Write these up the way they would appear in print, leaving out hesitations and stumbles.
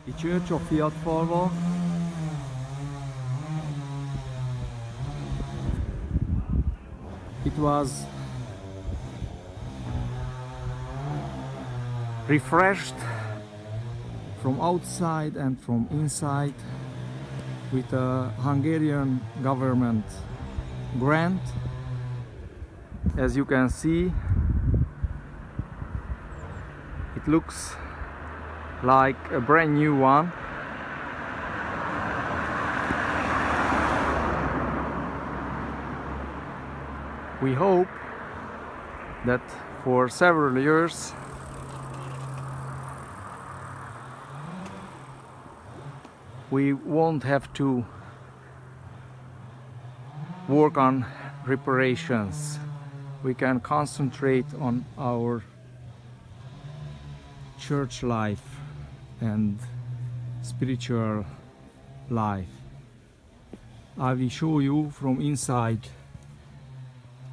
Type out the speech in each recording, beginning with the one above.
The Church of Fiatfalva. It was refreshed from outside and from inside with a Hungarian government grant. As you can see, it looks like a brand new one. We hope that for several years we won't have to work on reparations. We can concentrate on our church life and spiritual life. I will show you from inside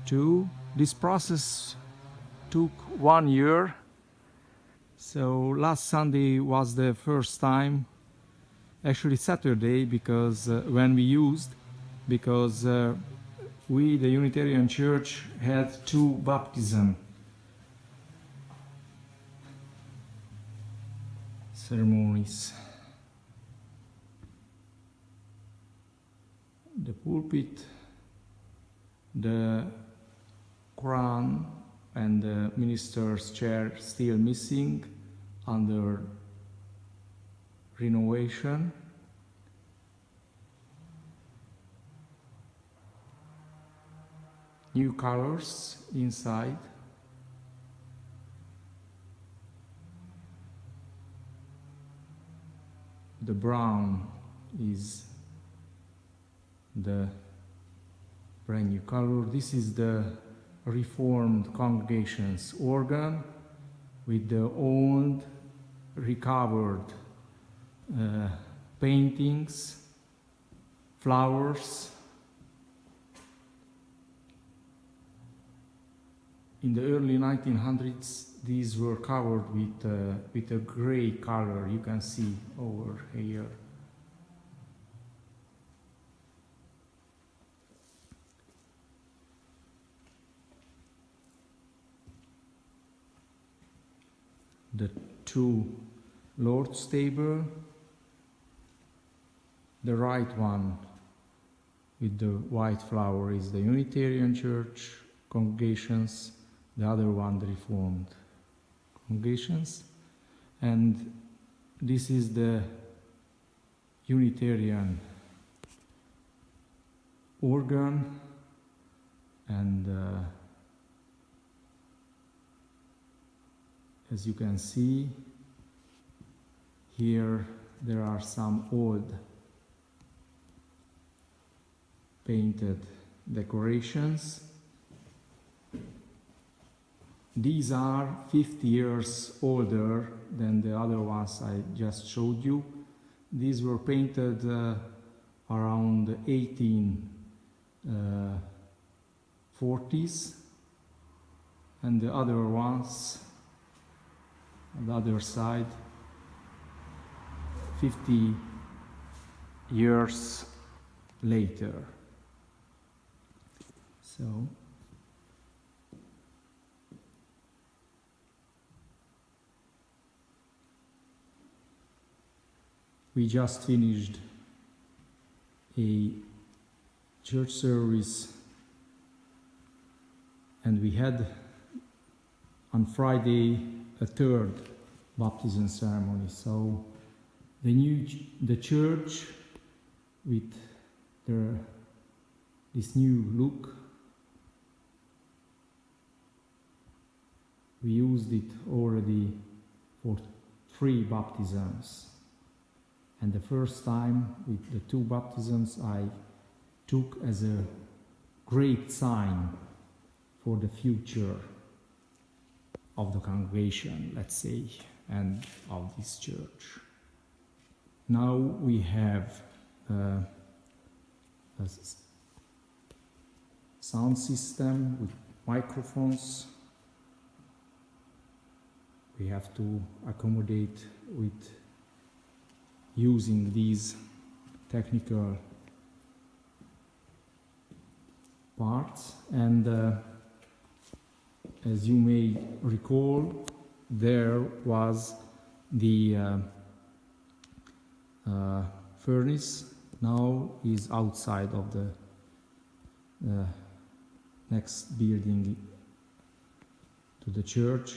too. This process took 1 year. So last Sunday was the first time, actually Saturday, because when we used, because we, the Unitarian Church, had 2 baptism ceremonies. The pulpit, the crown and the minister's chair still missing under renovation. New colors inside. The brown is the brand new color. This is the Reformed congregation's organ with the old recovered paintings, flowers. In the early 1900s, these were covered with a gray color. You can see over here. The 2 Lord's table, the right one with the white flower is the Unitarian Church congregations, the other one the Reformed congregations, and this is the Unitarian organ, and as you can see here, there are some old painted decorations. These are 50 years older than the other ones I just showed you. These were painted around 1840s, and the other ones on the other side 50 years later. So we just finished a church service, and we had on Friday a 3rd baptism ceremony. So the church with this new look, we used it already for 3 baptisms. And the first time with the 2 baptisms I took as a great sign for the future of the congregation, let's say, and of this church. Now we have a sound system with microphones. We have to accommodate with using these technical parts. And as you may recall, there was the furnace. Now is outside of the next building to the church,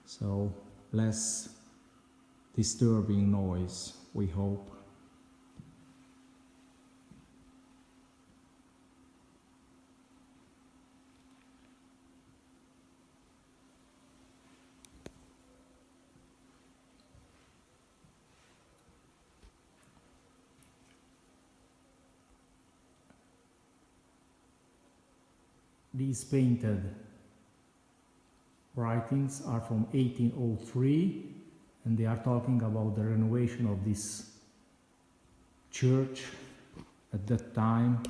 so less disturbing noise, we hope. These painted writings are from 1803, and they are talking about the renovation of this church at that time.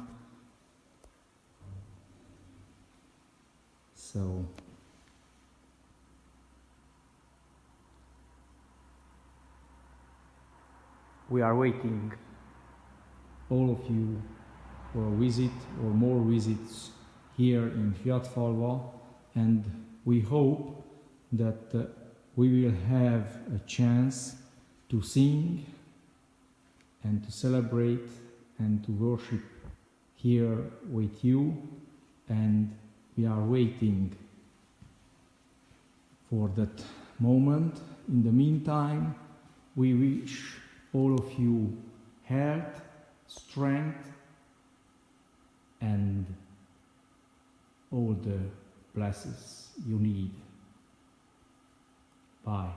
So we are waiting all of you for a visit or more visits here in Fiatfalva, and we hope that we will have a chance to sing and to celebrate and to worship here with you, and we are waiting for that moment. In the meantime, we wish all of you health, strength, and all the blessings you need. Bye.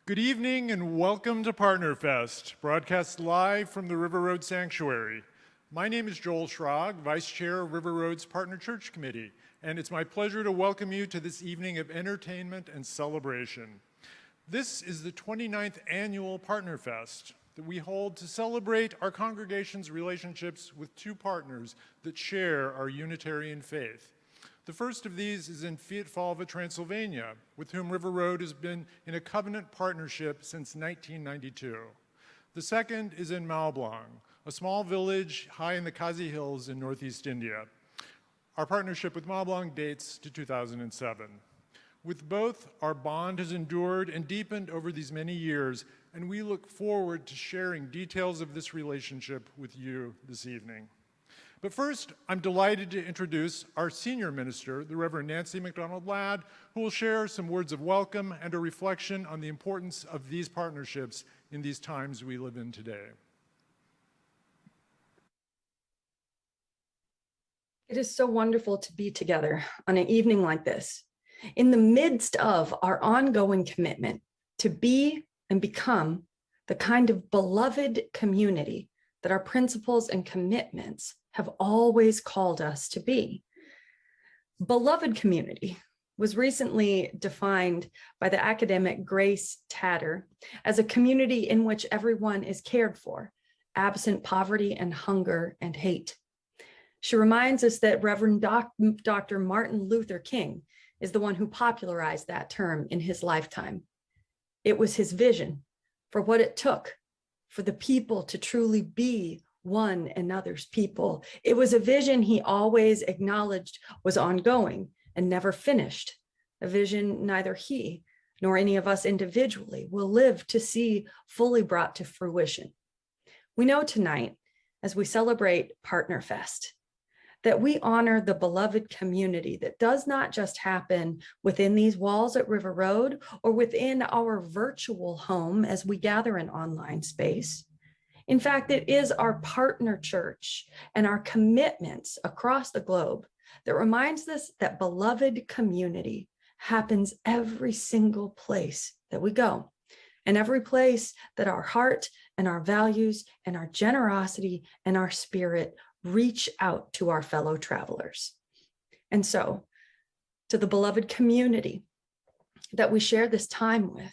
Good evening and welcome to Partnerfest, broadcast live from the River Road Sanctuary. My name is Joel Schrag, Vice Chair of River Road's Partner Church Committee, and it's my pleasure to welcome you to this evening of entertainment and celebration. This is the 29th annual Partnerfest that we hold to celebrate our congregation's relationships with two partners that share our Unitarian faith. The first of these is in Fiatfalva, Transylvania, with whom River Road has been in a covenant partnership since 1992. The second is in Malblanc, a small village high in the Kazi Hills in Northeast India. Our partnership with Malblanc dates to 2007. With both, our bond has endured and deepened over these many years, and we look forward to sharing details of this relationship with you this evening. But first, I'm delighted to introduce our senior minister, the Reverend Nancy MacDonald-Ladd, who will share some words of welcome and a reflection on the importance of these partnerships in these times we live in today. It is so wonderful to be together on an evening like this, in the midst of our ongoing commitment to be and become the kind of beloved community that our principles and commitments have always called us to be. Beloved community was recently defined by the academic Grace Tatter as a community in which everyone is cared for, absent poverty and hunger and hate. She reminds us that Reverend Dr. Martin Luther King is the one who popularized that term in his lifetime. It was his vision for what it took for the people to truly be one another's people. It was a vision he always acknowledged was ongoing and never finished, a vision neither he nor any of us individually will live to see fully brought to fruition. We know tonight, as we celebrate Partnerfest, that we honor the beloved community that does not just happen within these walls at River Road or within our virtual home as we gather in online space. In fact, it is our partner church and our commitments across the globe that reminds us that beloved community happens every single place that we go, and every place that our heart and our values and our generosity and our spirit reach out to our fellow travelers. And so, to the beloved community that we share this time with,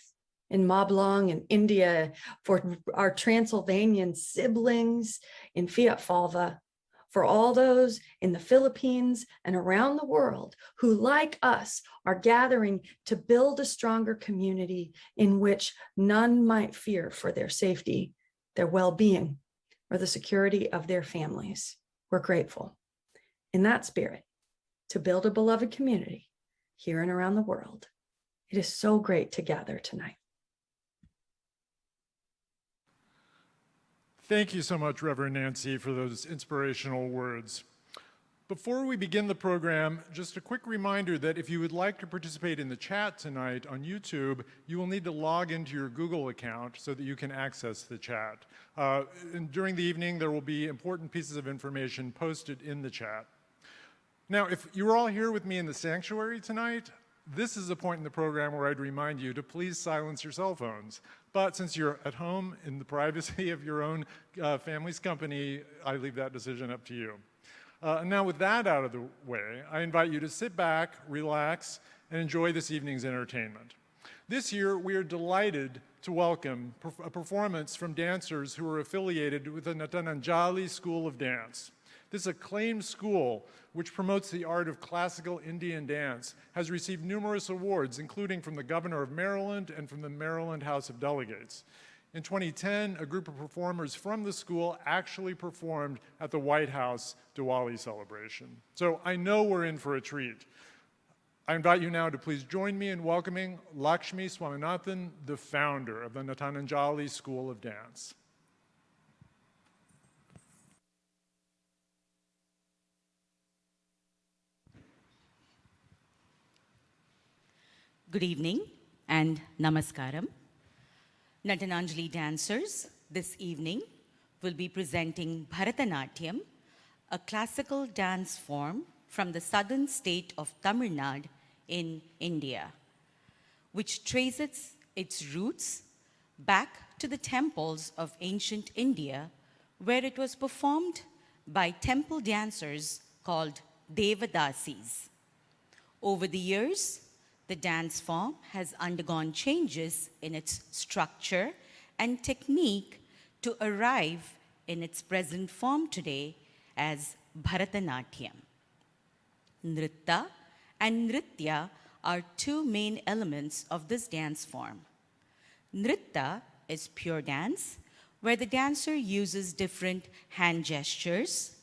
in Malblanc in India, for our Transylvanian siblings in Fiatfalva, for all those in the Philippines and around the world who, like us, are gathering to build a stronger community in which none might fear for their safety, their well-being, or the security of their families. We're grateful, in that spirit, to build a beloved community here and around the world. It is so great to gather tonight. Thank you so much, Reverend Nancy, for those inspirational words. Before we begin the program, just a quick reminder that if you would like to participate in the chat tonight on YouTube, you will need to log into your Google account so that you can access the chat. And during the evening, there will be important pieces of information posted in the chat. Now, if you're all here with me in the sanctuary tonight, this is a point in the program where I'd remind you to please silence your cell phones. But since you're at home in the privacy of your own family's company, I leave that decision up to you. Now with that out of the way, I invite you to sit back, relax, and enjoy this evening's entertainment. This year, we are delighted to welcome a performance from dancers who are affiliated with the Natananjali School of Dance. This acclaimed school, which promotes the art of classical Indian dance, has received numerous awards, including from the Governor of Maryland and from the Maryland House of Delegates. In 2010, a group of performers from the school actually performed at the White House Diwali celebration. So I know we're in for a treat. I invite you now to please join me in welcoming Lakshmi Swaminathan, the founder of the Natananjali School of Dance. Good evening and namaskaram. Natananjali dancers this evening will be presenting Bharatanatyam, a classical dance form from the southern state of Tamil Nadu in India, which traces its roots back to the temples of ancient India, where it was performed by temple dancers called Devadasis. Over the years, the dance form has undergone changes in its structure and technique to arrive in its present form today as Bharatanatyam. Nritta and Nritya are two main elements of this dance form. Nritta is pure dance, where the dancer uses different hand gestures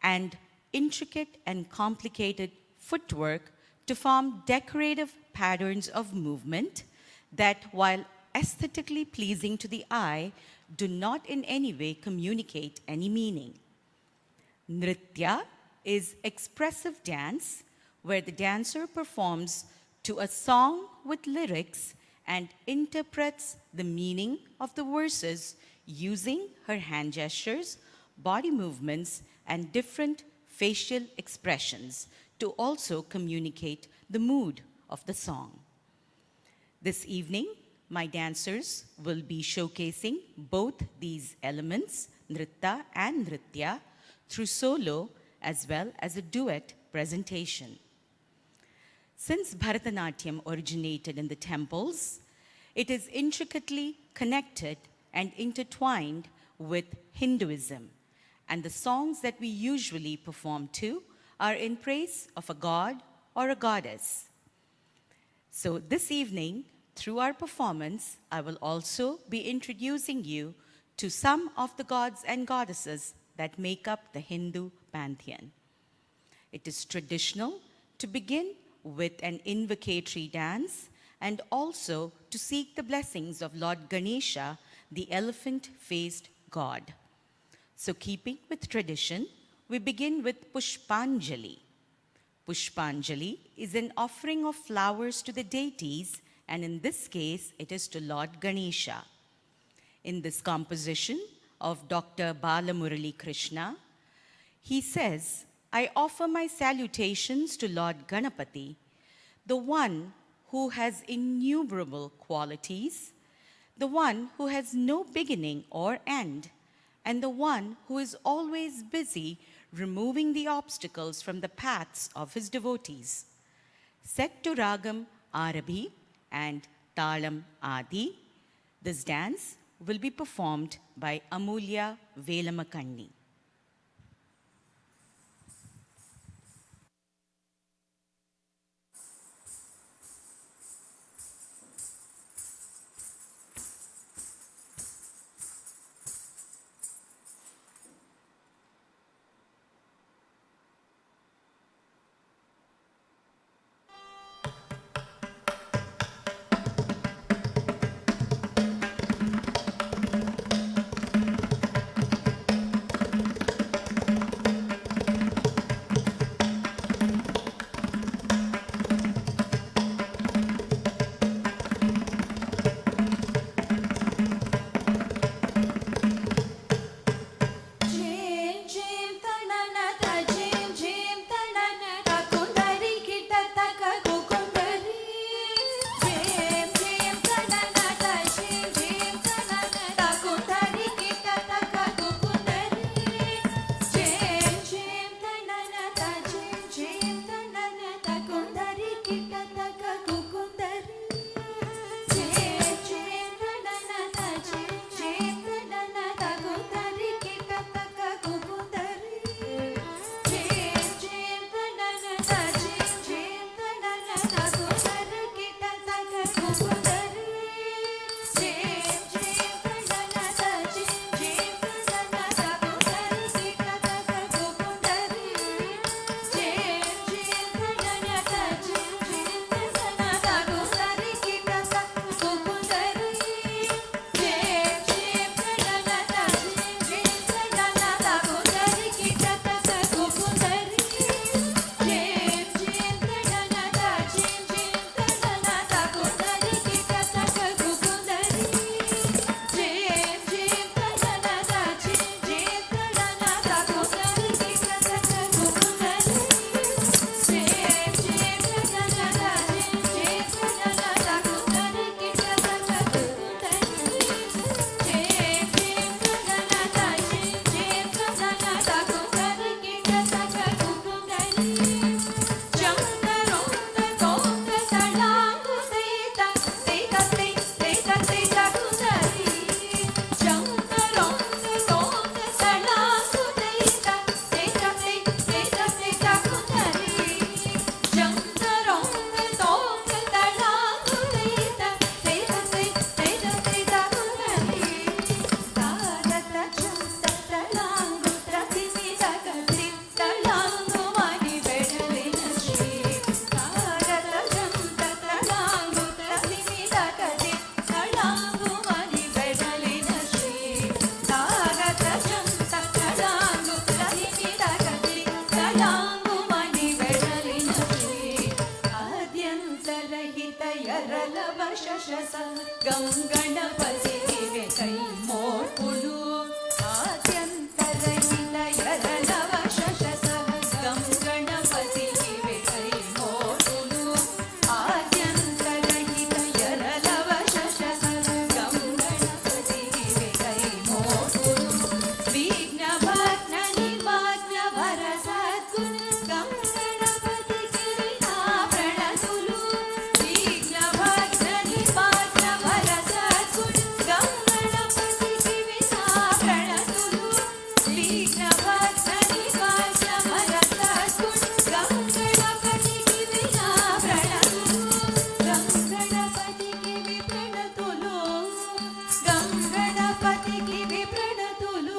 and intricate and complicated footwork to form decorative patterns of movement that, while aesthetically pleasing to the eye, do not in any way communicate any meaning. Nritya is expressive dance, where the dancer performs to a song with lyrics and interprets the meaning of the verses using her hand gestures, body movements, and different facial expressions to also communicate the mood of the song. This evening, my dancers will be showcasing both these elements, Nritta and Nritya, through solo as well as a duet presentation. Since Bharatanatyam originated in the temples, it is intricately connected and intertwined with Hinduism, and the songs that we usually perform to are in praise of a god or a goddess. So this evening, through our performance, I will also be introducing you to some of the gods and goddesses that make up the Hindu pantheon. It is traditional to begin with an invocatory dance and also to seek the blessings of Lord Ganesha, the elephant-faced god. So keeping with tradition, we begin with Pushpanjali. Pushpanjali is an offering of flowers to the deities, and in this case, it is to Lord Ganesha. In this composition of Dr. Balamurali Krishna, he says, I offer my salutations to Lord Ganapati, the one who has innumerable qualities, the one who has no beginning or end, and the one who is always busy removing the obstacles from the paths of his devotees. Set to Ragam Arabhi and Talam Adi, this dance will be performed by Amulya Velamakanni. शशस गं गणपतिवे कैमोटुलु आद्यन्तरहित यरलव शशस गं गणपतिवे कैमोटुलु आद्यन्तरहित यरलव शशस गं गणपतिवे कैमोटुलु विघ्नभग्न निमग्न भरसद्गुण गं गणपतिके विना प्रणतुलु विघ्नभग्न निमग्न भरसद्गुण गं गणपतिके विना प्रणतुलु विघ्नभग्न निमग्न भरसद्गुण गं गणपतिके विना प्रणतुलु गं गणपतिके विप्रणतुलु गं गणपतिके विप्रणतुलु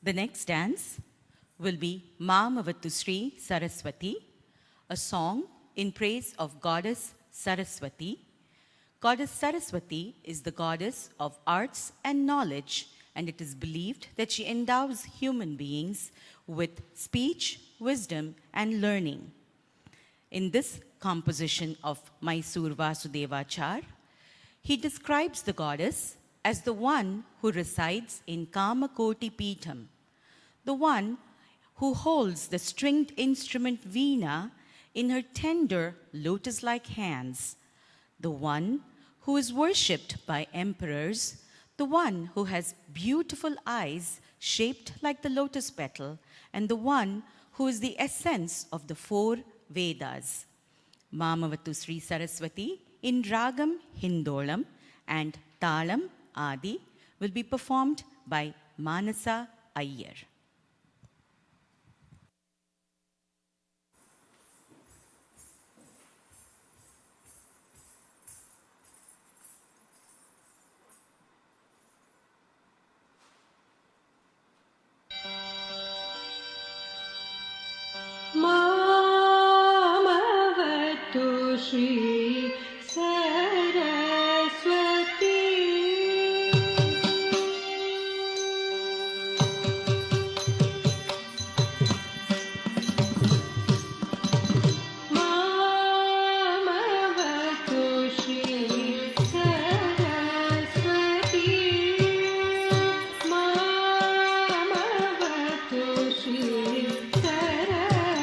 The next dance will be Mamavatu Sri Saraswati, a song in praise of Goddess Saraswati. Goddess Saraswati is the goddess of arts and knowledge, and it is believed that she endows human beings with speech, wisdom, and learning. In this composition of Mysore Vasudevachar, he describes the goddess as the one who resides in Kamakoti Peetham, the one who holds the stringed instrument veena in her tender lotus-like hands, the one who is worshipped by emperors, the one who has beautiful eyes shaped like the lotus petal, and the one who is the essence of the four Vedas. Mamavatu Sri Saraswati in Ragam Hindolam and Talam Adi will be performed by Manasa Iyer. Mamavatu Sri Saraswati Mamavatu Sri Saraswati Mamavatu Sri Saraswati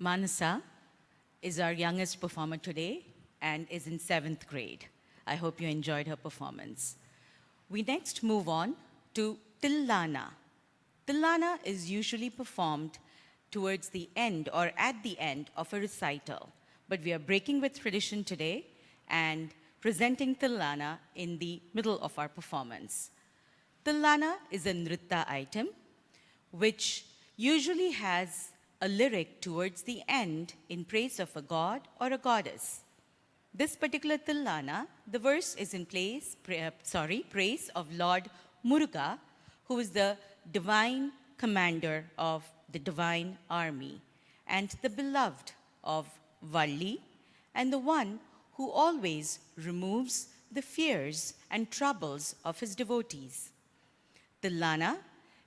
Manasa is our youngest performer today and is in 7th grade. I hope you enjoyed her performance. We next move on to Tillana. Tillana is usually performed towards the end or at the end of a recital, but we are breaking with tradition today and presenting Tillana in the middle of our performance. Tillana is a nritta item which usually has a lyric towards the end in praise of a god or a goddess. This particular Tillana, the verse is in praise of Lord Muruga, who is the divine commander of the divine army and the beloved of Valli and the one who always removes the fears and troubles of his devotees. Tillana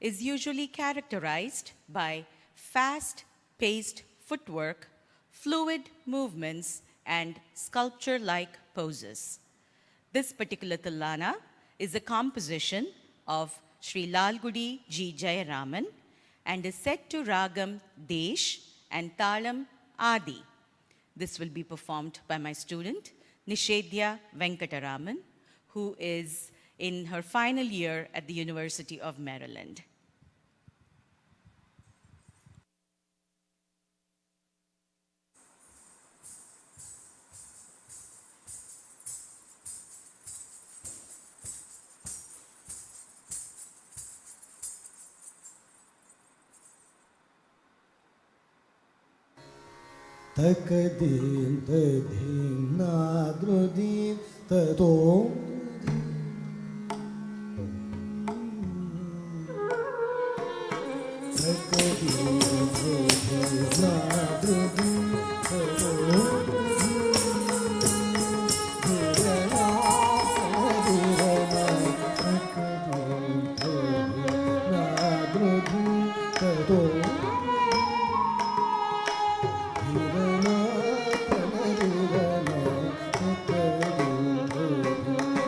is usually characterized by fast-paced footwork, fluid movements, and sculpture-like poses. This particular Tillana is a composition of Sri Lalgudi G. Jayaraman and is set to Ragam Desh and Talam Adi. This will be performed by my student, Nishedhya Venkataraman, who is in her final year at the University of Maryland. Takadin tadhin nadrudin tadom Takadin tadhin nadrudin tadom Dhirana dhirana Takadin tadhin nadrudin tadom Thank you.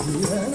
Thank you.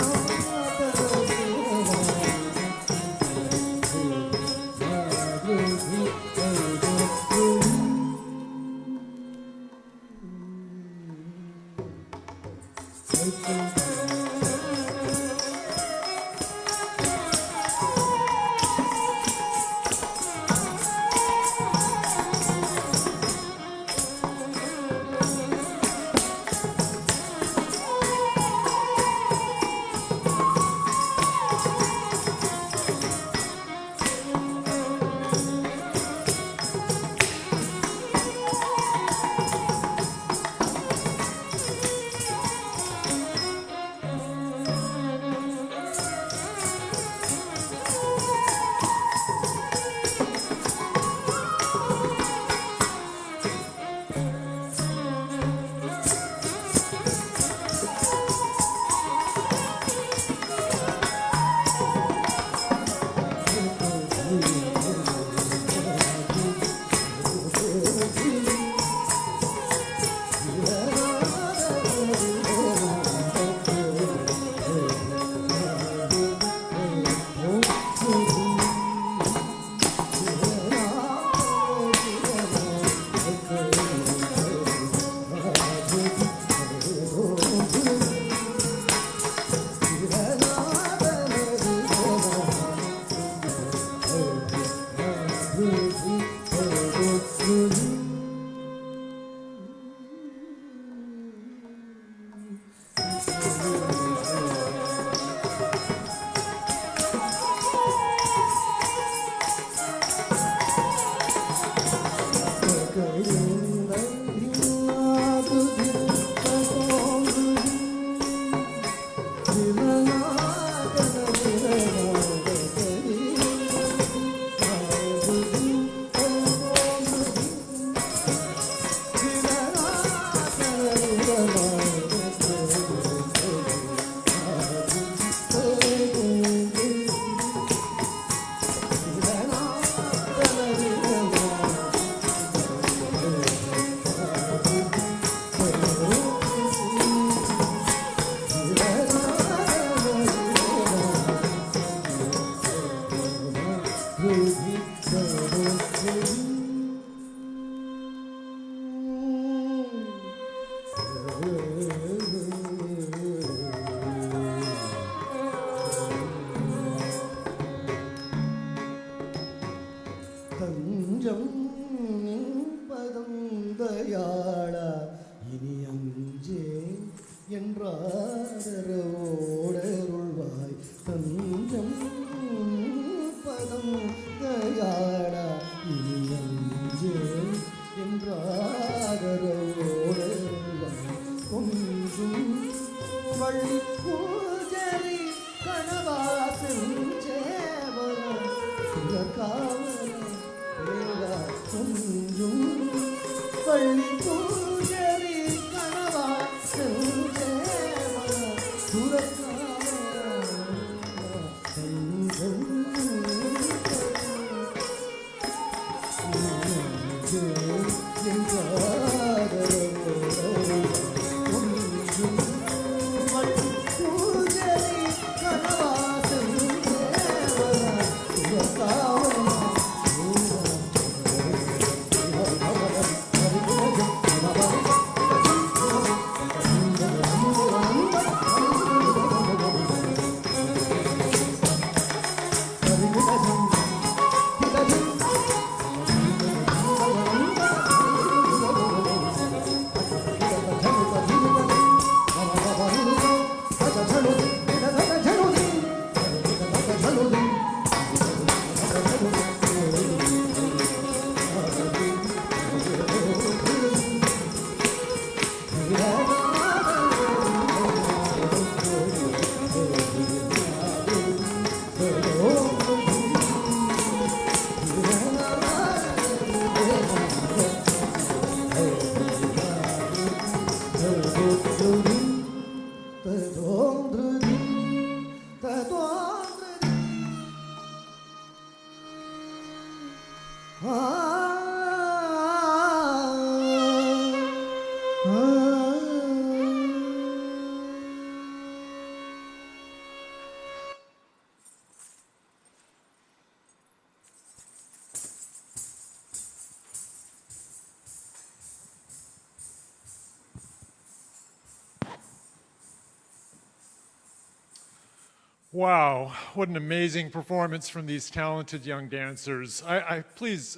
Wow, what an amazing performance from these talented young dancers. I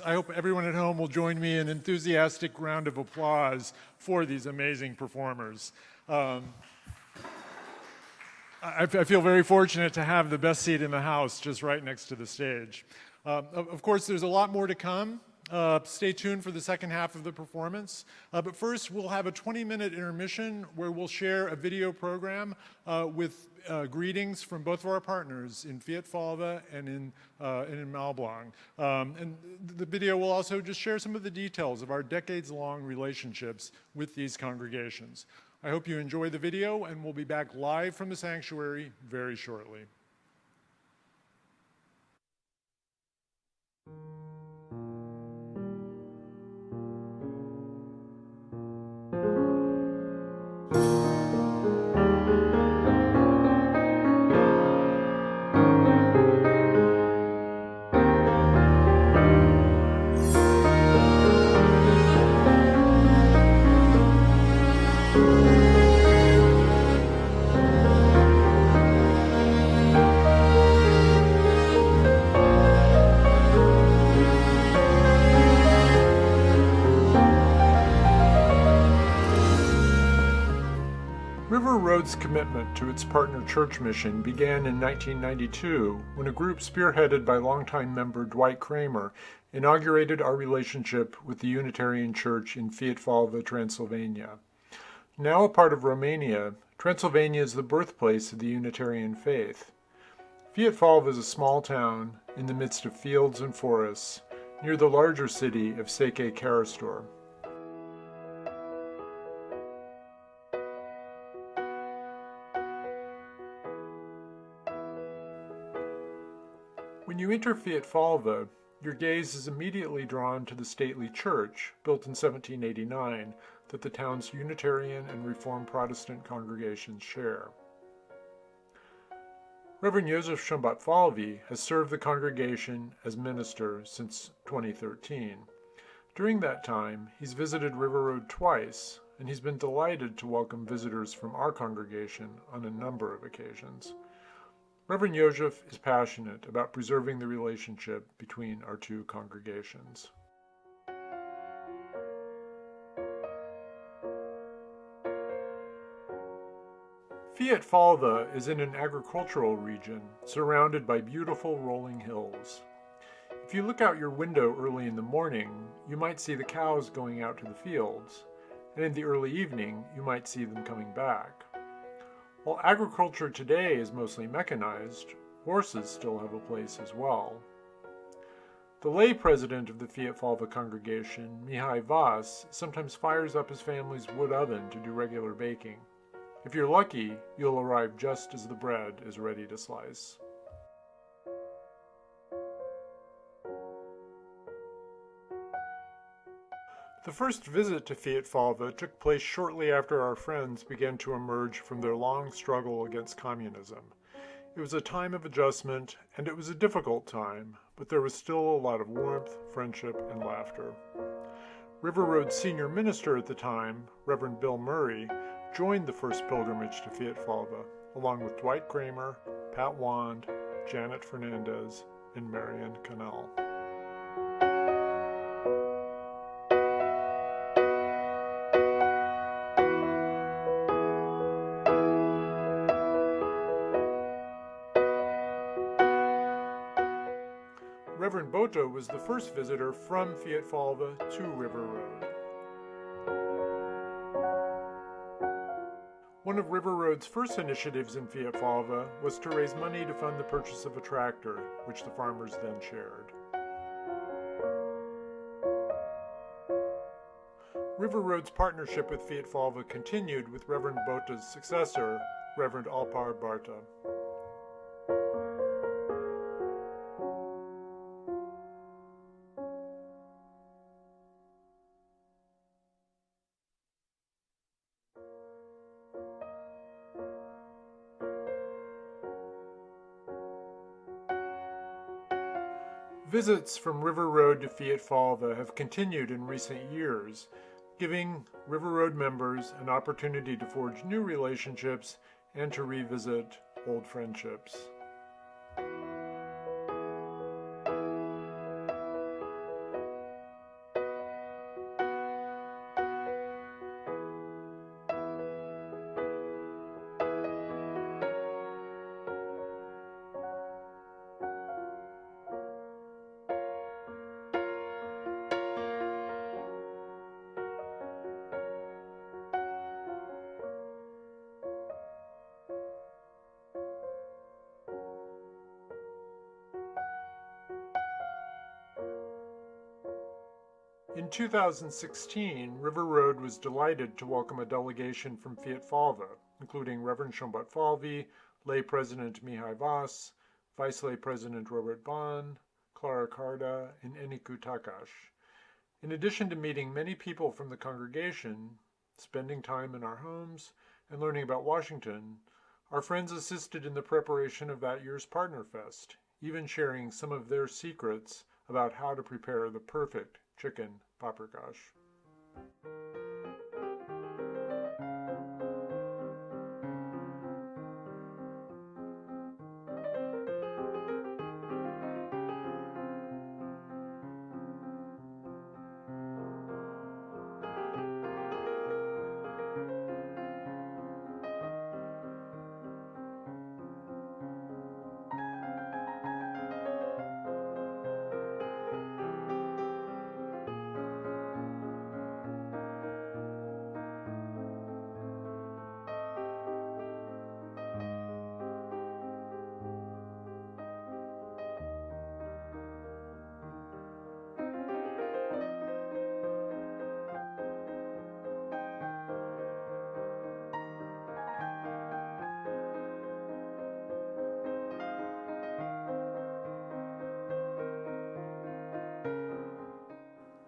hope everyone at home will join me in an enthusiastic round of applause for these amazing performers. I feel very fortunate to have the best seat in the house just right next to the stage. Of course, there's a lot more to come. Stay tuned for the second half of the performance. But first, we'll have a 20-minute intermission where we'll share a video program with greetings from both of our partners in Fiat Falva and in Malblanc. And the video will also just share some of the details of our decades-long relationships with these congregations. I hope you enjoy the video, and we'll be back live from the sanctuary very shortly. River Road's commitment to its partner church mission began in 1992 when a group spearheaded by longtime member Dwight Kramer inaugurated our relationship with the Unitarian Church in Fiat Falva, Transylvania. Now a part of Romania, Transylvania is the birthplace of the Unitarian faith. Fiat Falva is a small town in the midst of fields and forests near the larger city of Seke Karastor. When you enter Fiat Falva, your gaze is immediately drawn to the stately church, built in 1789, that the town's Unitarian and Reformed Protestant congregations share. Reverend Joseph Szombat-Falvi has served the congregation as minister since 2013. During that time, he's visited River Road twice, and he's been delighted to welcome visitors from our congregation on a number of occasions. Reverend Joseph is passionate about preserving the relationship between our two congregations. Fiat Falva is in an agricultural region surrounded by beautiful rolling hills. If you look out your window early in the morning, you might see the cows going out to the fields, and in the early evening, you might see them coming back. While agriculture today is mostly mechanized, horses still have a place as well. The lay president of the Fiat Falva congregation, Mihai Vas, sometimes fires up his family's wood oven to do regular baking. If you're lucky, you'll arrive just as the bread is ready to slice. The first visit to Fiat Falva took place shortly after our friends began to emerge from their long struggle against communism. It was a time of adjustment, and it was a difficult time, but there was still a lot of warmth, friendship, and laughter. River Road's senior minister at the time, Reverend Bill Murray, joined the first pilgrimage to Fiat Falva, along with Dwight Kramer, Pat Wand, Janet Fernandez, and Marion Cannell. Reverend Boto was the first visitor from Fiat Falva to River Road. One of River Road's first initiatives in Fiat Falva was to raise money to fund the purchase of a tractor, which the farmers then shared. River Road's partnership with Fiat Falva continued with Reverend Bota's successor, Reverend Alpar Barta. Visits from River Road to Fiat Falva have continued in recent years, giving River Road members an opportunity to forge new relationships and to revisit old friendships. In 2016, River Road was delighted to welcome a delegation from Fiatfalva, including Reverend Shombat Falvi, Lay President Mihai Voss, Vice Lay President Robert Bond, Clara Carda, and Eniku Takash. In addition to meeting many people from the congregation, spending time in our homes, and learning about Washington, our friends assisted in the preparation of that year's Partnerfest, even sharing some of their secrets about how to prepare the perfect chicken paprikash.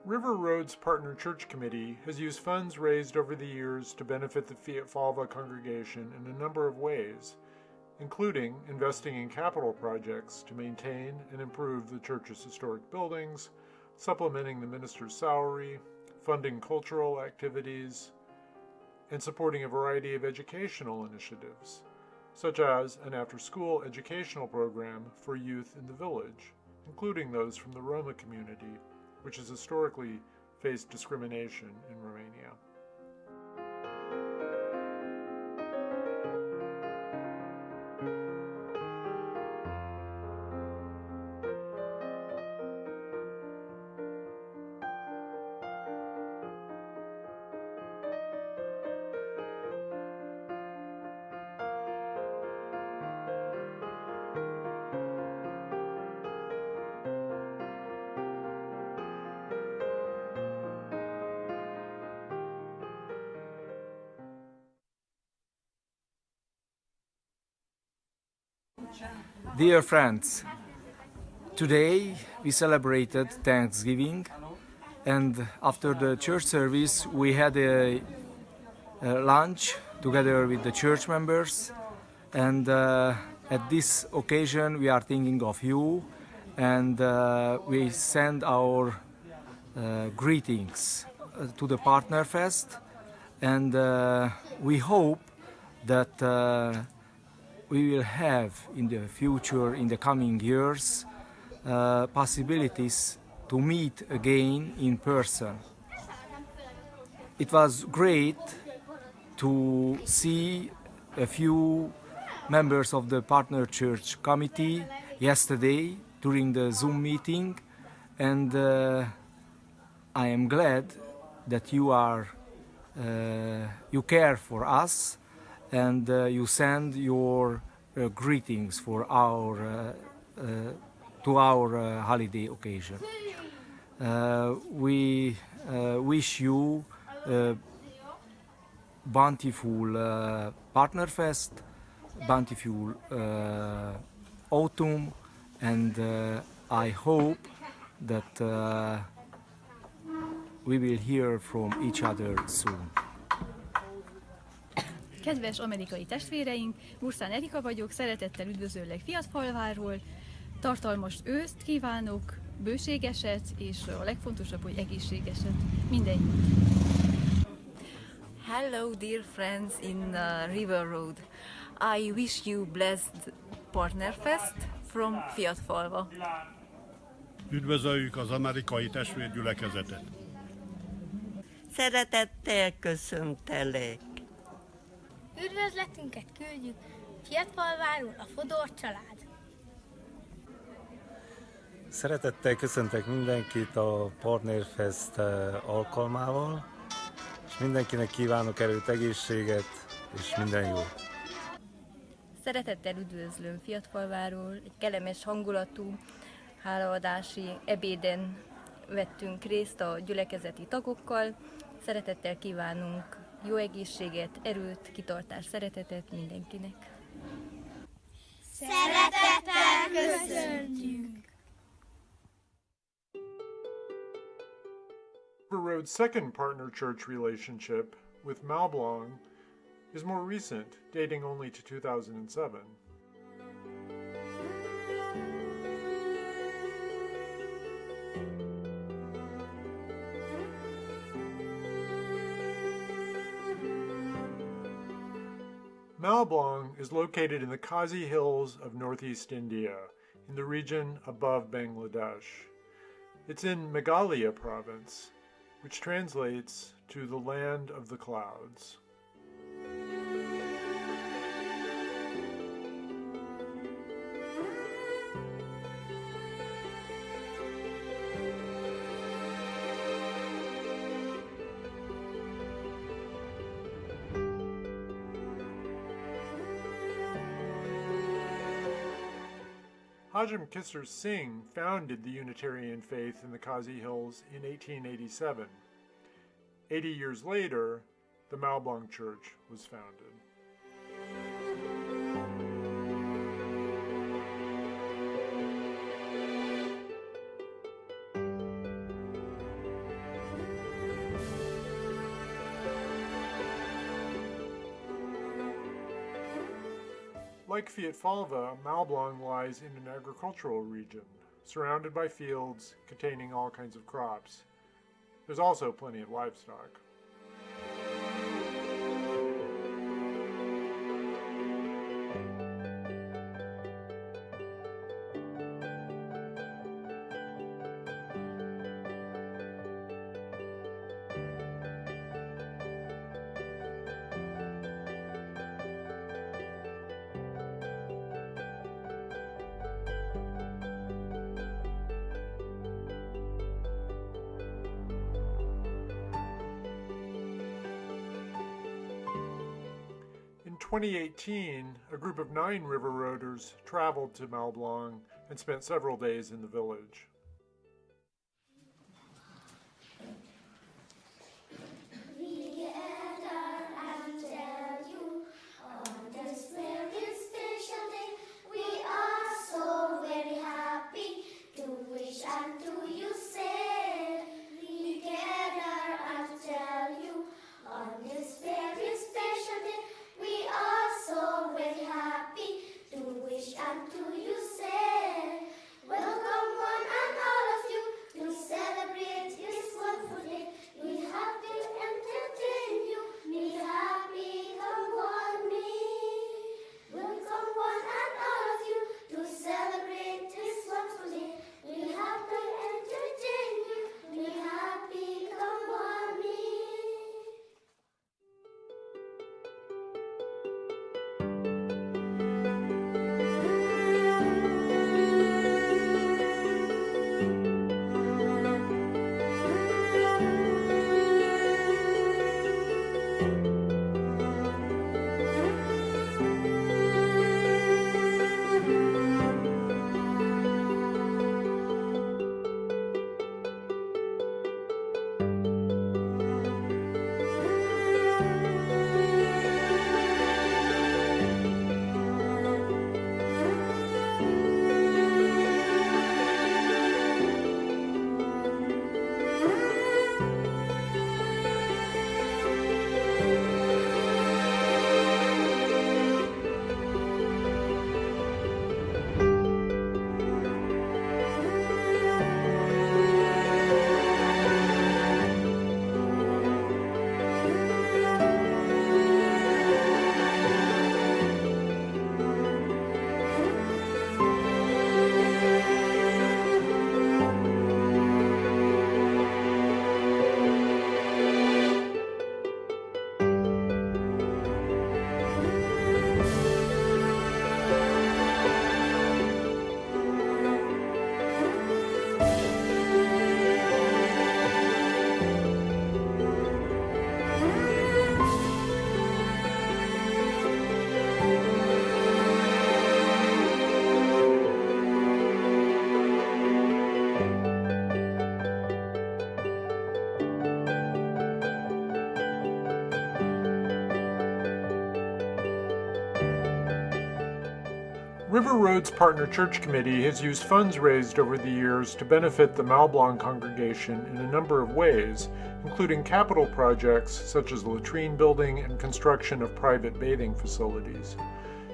River Road's Partner Church Committee has used funds raised over the years to benefit the Fiatfalva congregation in a number of ways, including investing in capital projects to maintain and improve the church's historic buildings, supplementing the minister's salary, funding cultural activities, and supporting a variety of educational initiatives, such as an after-school educational program for youth in the village, including those from the Roma community, which has historically faced discrimination in Romania. Dear friends, today we celebrated Thanksgiving, and after the church service we had a lunch together with the church members, and at this occasion we are thinking of you, and we send our greetings to the Partnerfest, and we hope that we will have in the future, in the coming years, possibilities to meet again in person. It was great to see a few members of the Partner Church Committee yesterday during the Zoom meeting, and I am glad that you care for us, and you send your greetings for to our holiday occasion. We wish you a bountiful Partnerfest, bountiful autumn, and I hope that we will hear from each other soon. Kedves amerikai testvéreink, Burszán Erika vagyok, szeretettel üdvözöllek Fiatfalváról. Tartalmas őszt kívánok, bőségeset, és a legfontosabb, hogy egészségeset. Minden jót! Hello, dear friends in River Road. I wish you blessed Partnerfest from Fiatfalva. Üdvözöljük az amerikai testvérgyülekezetet! Szeretettel köszöntelek! Üdvözletünket küldjük Fiatfalváról a Fodor család. Szeretettel köszöntök mindenkit a Partnerfest alkalmával, és mindenkinek kívánok erőt, egészséget, és minden jót. Szeretettel üdvözlöm Fiatfalváról, egy kellemes hangulatú hálaadási ebéden vettünk részt a gyülekezeti tagokkal. Szeretettel kívánunk jó egészséget, erőt, kitartást, szeretetet mindenkinek. Szeretettel köszöntjük! River Road's second partner church relationship with Malblanc is more recent, dating only to 2007. Malblanc is located in the Kazi Hills of northeast India, in the region above Bangladesh. It's in Meghalaya province, which translates to the land of the clouds. Hajam Kisser Singh founded the Unitarian faith in the Kazi Hills in 1887. 80 years later, the Malblanc Church was founded. Like Fiatfalva, Malblanc lies in an agricultural region, surrounded by fields containing all kinds of crops. There's also plenty of livestock. In 2018, a group of 9 river roaders traveled to Malblanc and spent several days in the village. River Road's Partner Church Committee has used funds raised over the years to benefit the Mont Blanc congregation in a number of ways, including capital projects such as latrine building and construction of private bathing facilities.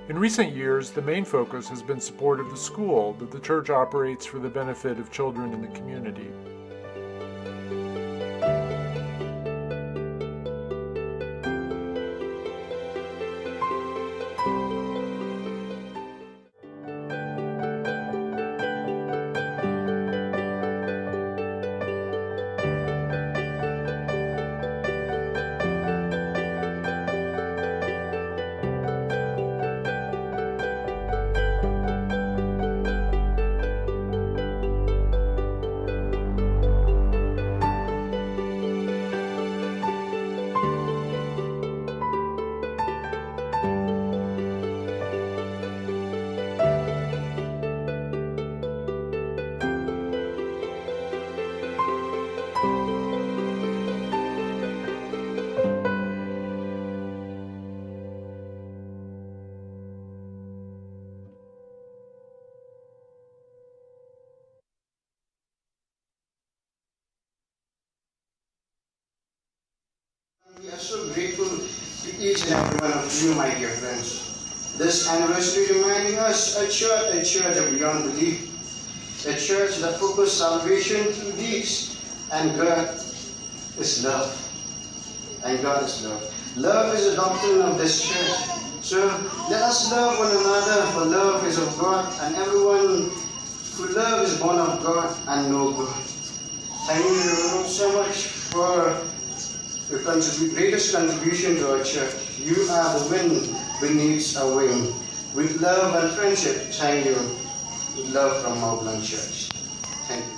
In recent years, the main focus has been support of the school that the church operates for the benefit of children in the community. We are so grateful to each and every one of you, my dear friends. This anniversary reminding us a church of beyond belief, a church that focuses salvation through deeds, and God is love. And God is love. Love is the doctrine of this church. So let us love one another, for love is of God, and everyone who loves is born of God and know God. Thank you so much for your greatest contribution to our church. You are the wind beneath our wing. With love and friendship, thank you. With love from Mont Blanc Church. Thank you.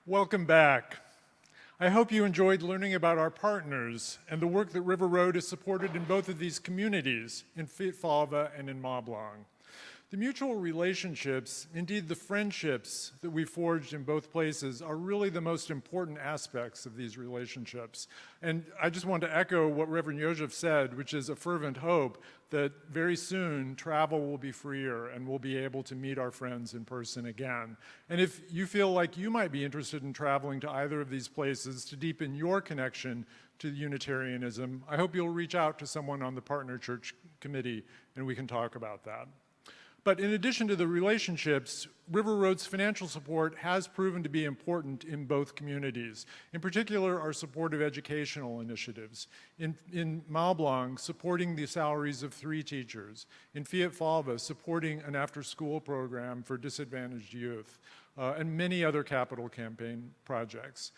Welcome back. I hope you enjoyed learning about our partners and the work that River Road has supported in both of these communities, in Fiat-Falva and in Mont Blanc. The mutual relationships, indeed the friendships that we forged in both places, are really the most important aspects of these relationships. And I just want to echo what Reverend Joseph said, which is a fervent hope that very soon travel will be freer and we'll be able to meet our friends in person again. And if you feel like you might be interested in traveling to either of these places to deepen your connection to Unitarianism, I hope you'll reach out to someone on the Partner Church Committee and we can talk about that. But in addition to the relationships, River Road's financial support has proven to be important in both communities. In particular, our support of educational initiatives. In Mont Blanc, supporting the salaries of 3 teachers. In Fiat-Falva, supporting an after-school program for disadvantaged youth. And many other capital campaign projects.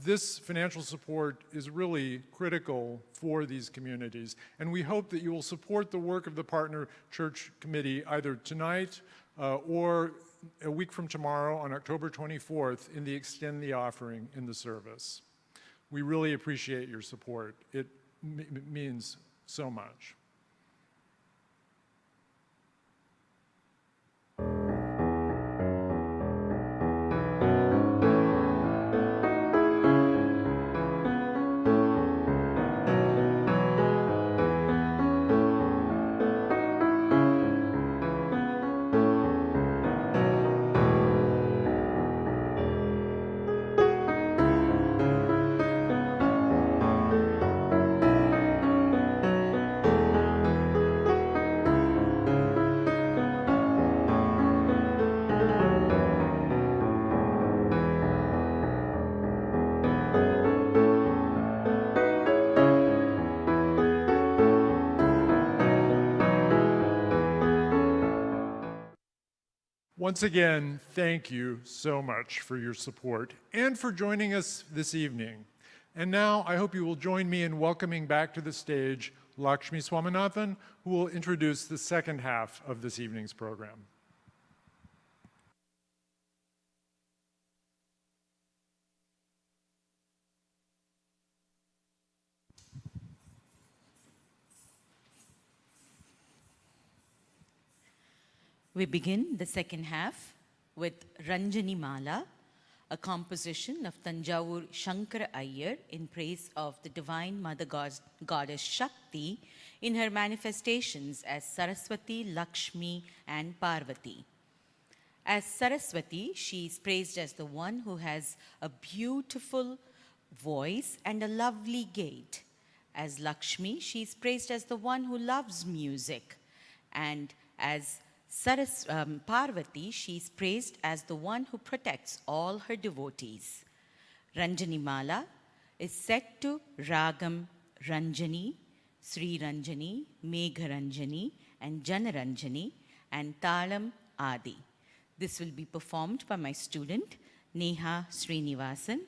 This financial support is really critical for these communities, and we hope that you will support the work of the Partner Church Committee either tonight or a week from tomorrow on October 24th in the Extend the Offering in the service. We really appreciate your support. It means so much. Once again, thank you so much for your support and for joining us this evening. And now I hope you will join me in welcoming back to the stage Lakshmi Swaminathan, who will introduce the second half of this evening's program. We begin the second half with Ranjani Mala, a composition of Tanjavur Shankara Iyer in praise of the Divine Mother Goddess Shakti in her manifestations as Saraswati, Lakshmi, and Parvati. As Saraswati, she is praised as the one who has a beautiful voice and a lovely gait. As Lakshmi, she is praised as the one who loves music. And as Parvati, she is praised as the one who protects all her devotees. Ranjani Mala is set to Ragam Ranjani, Sri Ranjani, Megha Ranjani, and Jana Ranjani, and Talam Adi. This will be performed by my student, Neha Srinivasan,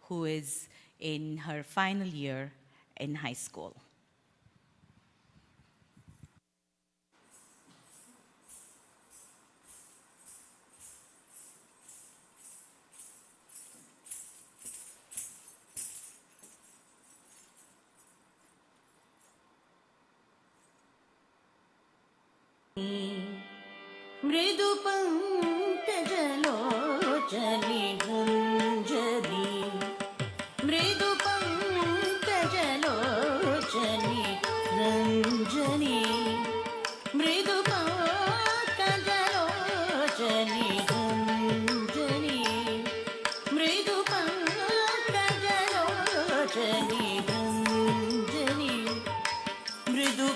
who is in her final year in high school. मृदु पंकजलोचनि रंजनी मृदु पंकजलोचनि रंजनी मृदु पंकजलोचनि रंजनी मृदु पंकजलोचनि रंजनी मृदु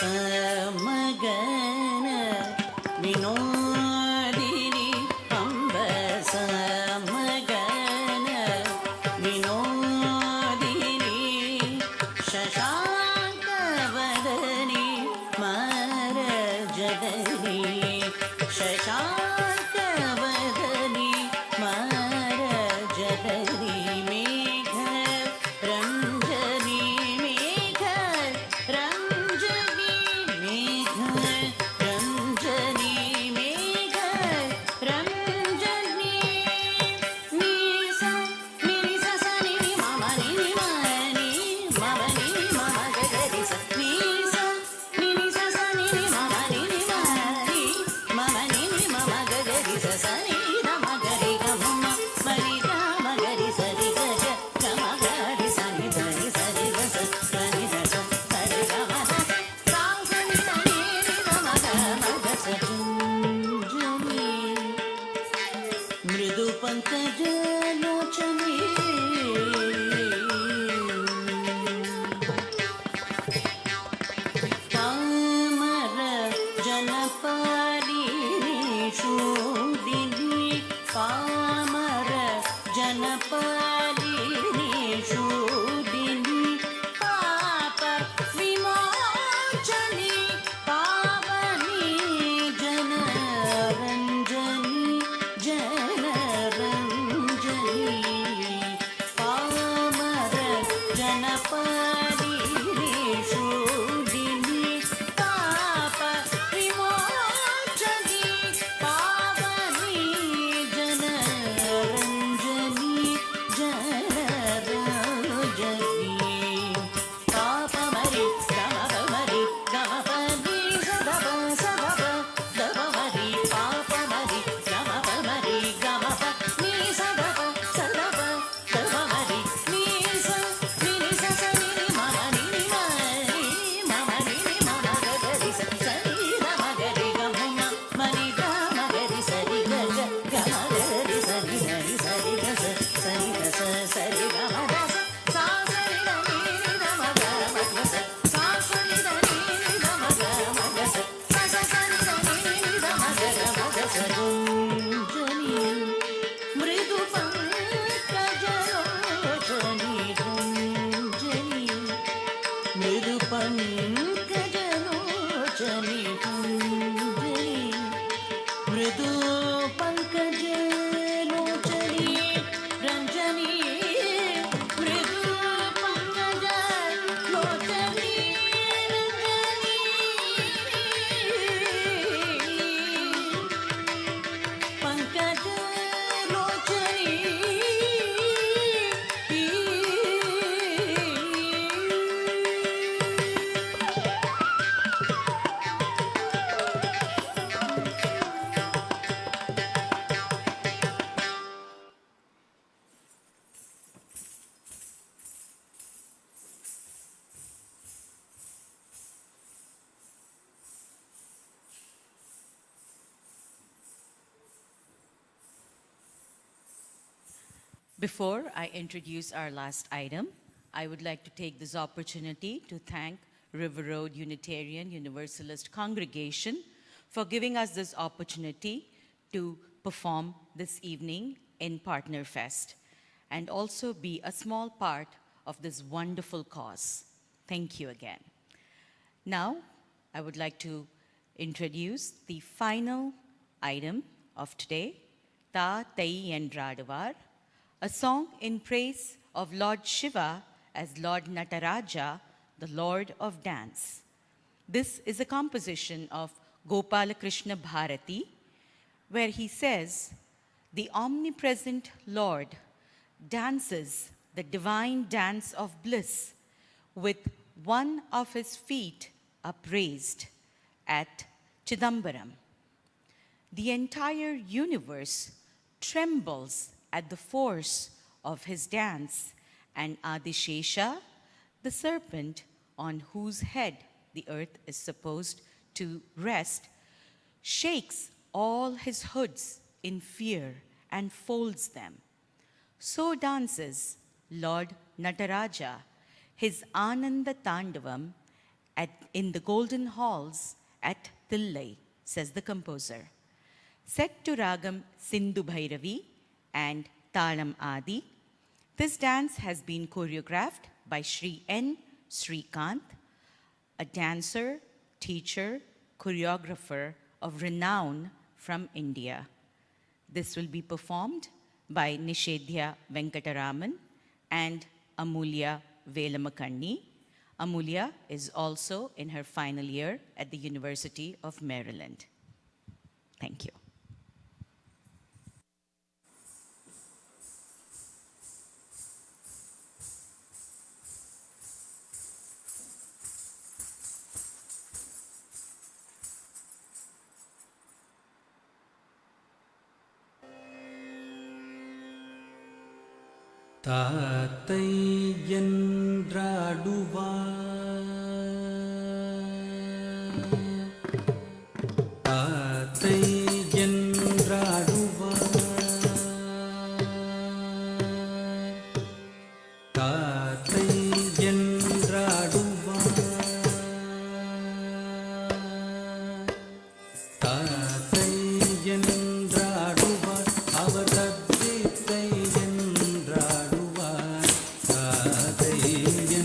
ಸಮಗನ ವಿನೋದಿನಿ ಅಂಬ ಸಮಗನ ವಿನೋದಿನಿ ಶಶಾಂಕವದನಿ ಮಾರಜದನಿ ಶಶಾಂಕವದನಿ ಮಾರಜದನಿ ಮೇಘ ರಂಜನಿ ಮೇಘ ರಂಜನಿ ಮೇಘ ರಂಜನಿ ಮೇಘ ರಂಜನಿ ನೀಸ ನಿಸ ಸನಿ ಮಮ ನಿ ಮನಿ ಮಮ ನಿ ಮಮ ಗರಿ ಸ ನೀಸ ನಿಸ ಸನಿ ಮಮ ನಿ ಮನಿ ಮಮ ನಿ ಮಮ ಗರಿ ಸ ಸನಿ ಮಮ ಗರಿ ಗಮ ಮರಿ ಗಮ ಗರಿ ಸರಿ ಗಜ ಗಮ ಗರಿ ಸನಿ ಧರಿ ಸರಿ ಗಸ ಸನಿ ಸ ಸರಿ ಗಮ ಸಾ ಸನಿ ಸನಿ ಗಮ ಗಮ ಗಸ ಜುಂಜನಿ ಮೃದು ಪಂಕಜ ಲೋಚನಿ ಕಾಮರ ಜನಪಾಲಿನಿ ಶೂದಿನಿ ಕಾಮರ ಜನಪಾಲಿನಿ ಶೂದಿನಿ ಪಾಪ ವಿಮೋಚನಿ ಪಾವನಿ ಜನರಂಜನಿ ಜನರಂಜನಿ ಪಾಮರ ಜನಪಾಲಿನಿ ಶೂದಿನಿ ಪಾಪ ವಿಮೋಚನಿ ಪಾವನಿ ಜನರಂಜನಿ ಜನರಂಜನಿ ಪಾಪ ಮರಿ ಗಮ ಮರಿ ಗಮ ಪನಿ ಸದಪ ಸದಪ ದಪ ಮರಿ ಪಾಪ ಮರಿ ಗಮ ಮರಿ ಗಮ ಪನಿ ಸದಪ ಸದಪ ದಪ ಮರಿ ನೀ ಸ ನಿ ಸ ಸ ನಿ ಮಮ ನಿ ಮರಿ ಮಮ ನಿ ಮಮ ಗರಿ ಸ ಸರಿ ಗಮ ಗರಿ ಗಮ ಮನಿ ಗಮ ಗರಿ ಸರಿ ಗಜ ಗಮ ಗರಿ ಸರಿ ಹರಿ ಸರಿ ಗಸ ಸರಿ ಗಸ ಸರಿ ಗಮ ಗಸ ಸಾ ಸರಿ ನಿ ಗಮ ಗಮ ಗಸ ಸಾ ಸರಿ ನಿ ಗಮ ಗಮ ಗಸ ಸಾ ಸ ಸರಿ ನಿ ಗಮ ಗಮ ಗಸ ಜುಂಜನಿ ಮೃದು ಪಂಕಜ ಲೋಚನಿ ಜುಂಜನಿ ಮೃದು ಪಂಕಜ ಲೋಚನಿ ಜುಂಜನಿ ಮೃದು ಪಂಕಜ ಲೋಚನಿ ರಂಜನಿ ಮೃದು ಪಂಕಜ ಲೋಚನಿ ರಂಜನಿ ಪಂಕಜ ಲೋಚನಿ Before I introduce our last item, I would like to take this opportunity to thank River Road Unitarian Universalist Congregation for giving us this opportunity to perform this evening in Partnerfest and also be a small part of this wonderful cause. Thank you again. Now, I would like to introduce the final item of today, Ta Tei Endraduvar, a song in praise of Lord Shiva as Lord Nataraja, the Lord of Dance. This is a composition of Gopalakrishna Bharati, where he says, the omnipresent Lord dances the divine dance of bliss with one of his feet upraised at Chidambaram. The entire universe trembles at the force of his dance, and Adishesha, the serpent on whose head the earth is supposed to rest, shakes all his hoods in fear and folds them. So dances Lord Nataraja his Ananda Tandavam in the golden halls at Thillai, says the composer. Set to Ragam Sindhu Bhairavi and Talam Adi, this dance has been choreographed by Sri N. Srikanth, a dancer, teacher, choreographer of renown from India. This will be performed by Nishedhya Venkataraman and Amulya Velamakanni. Amulya is also in her final year at the University of Maryland. Thank you. தாத்தை என்றாடுவார் தாத்தை என்றாடுவார் தாத்தை என்றாடுவார் தாத்தை என்றாடுவார் அவர் தத்தித்தை என்றாடுவார் தாத்தை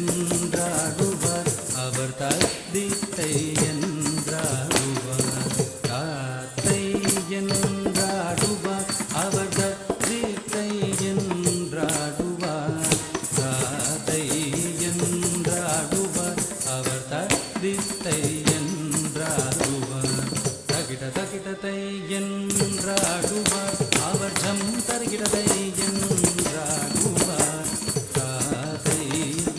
என்றாடுவார் அவர் தத்தித்தை என்றாடுவார் தாத்தை என்றாடுவார் அவர் தத்தித்தை என்றாடுவார் தாத்தை என்றாடுவார் அவர் தத்தித்தை என்றாடுவார் தகிட தகிடத்தை என்றாடுவார் அவர் ஜம் தருகிடதை என்றாடுவார் தாத்தை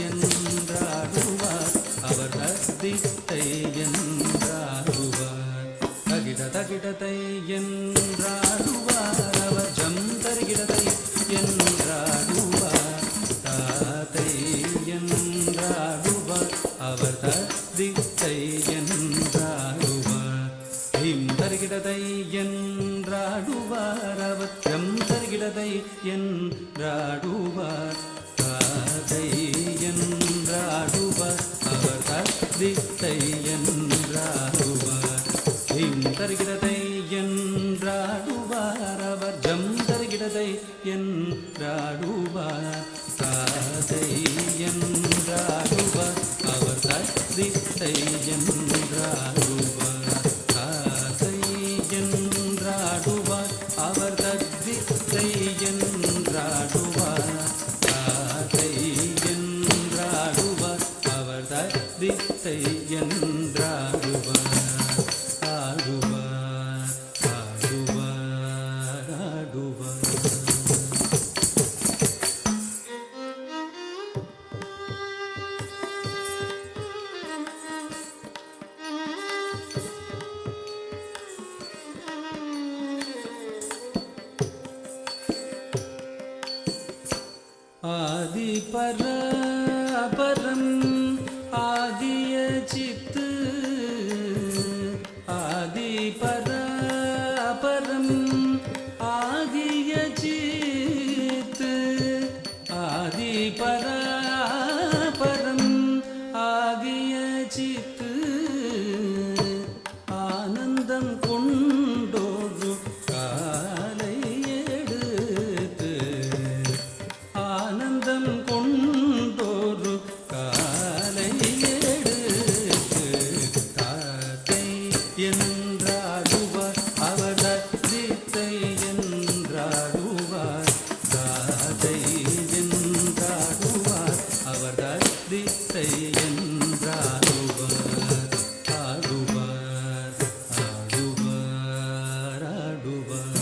என்றாடுவார் அவர் தத்தித்தை என்றாடுவார் தகிட தகிடத்தை என்றாடுவார் அவர் ஜம் தருகிடதை என்றாடுவார் தாத்தை என்றாடுவார் அவர் தத்தித்தை என்றாடுவார் him தருகிடதை என்றாடுவார் அவர் ஜம் தருகிடதை என்றாடுவார் தாத்தை என்றாடுவார் அவர் தத்தித்தை என்றாடுவார் him தருகிடதை என்றாடுவார் அவர் ஜம் தருகிடதை என்றாடுவார் தாத்தை என்றாடுவார் அவர் தத்தித்தை என்றாடுவார் தாத்தை என்றாடுவார் அவர் தத்தித்தை என்றாடுவார் தாத்தை என்றாடுவார் அவர் தத்தித்தை என்றாடுவார் ஆடுவார் ஆடுவார் ஆடுவார் ஆதி பராபரம் ஆதிய சித்து ஆதி பராபரம் ஆதிய சித்து ஆதி பராபரம் ஆதிய சித்து ஆனந்தம் கொண்டோரு காலை எடுத்து ஆனந்தம் கொண்டோரு காலை எடுத்து தாத்தை என்றாடுவார் அவர் தத்தித்தை என்றாடுவார் தாத்தை என்றாடுவார் அவர் தத்தித்தை என்றாடுவார் ஆடுவார் ஆடுவார் ஆடுவார்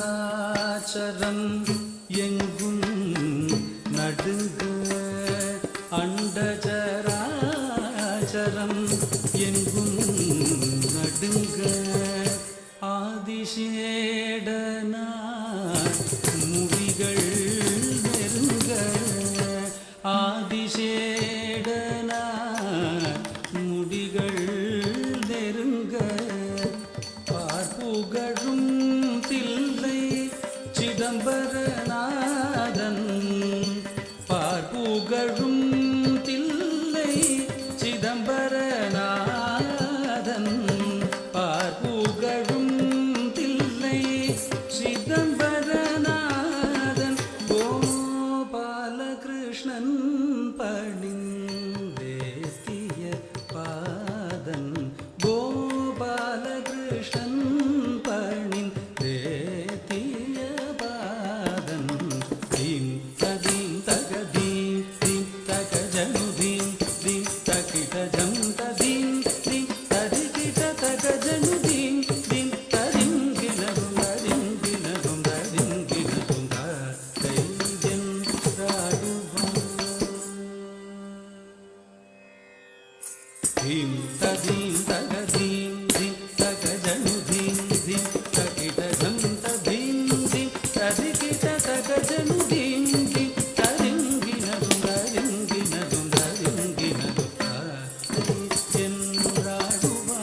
அண்டச்சராச்சரம் எங்கும் நடுங்க அண்டச்சராச்சரம் எங்கும் நடுங்க ஆதிசேடனார் முடிகள் நெருங்க ஆதி ధీం తదీం తగదీం ధీం తగజను ధీం ధీం తకిట ధం తదీం ధీం తదికిట తగజను ధీం ధీం తరింగిన దుందరింగిన దుందరింగిన ఎంరాడువా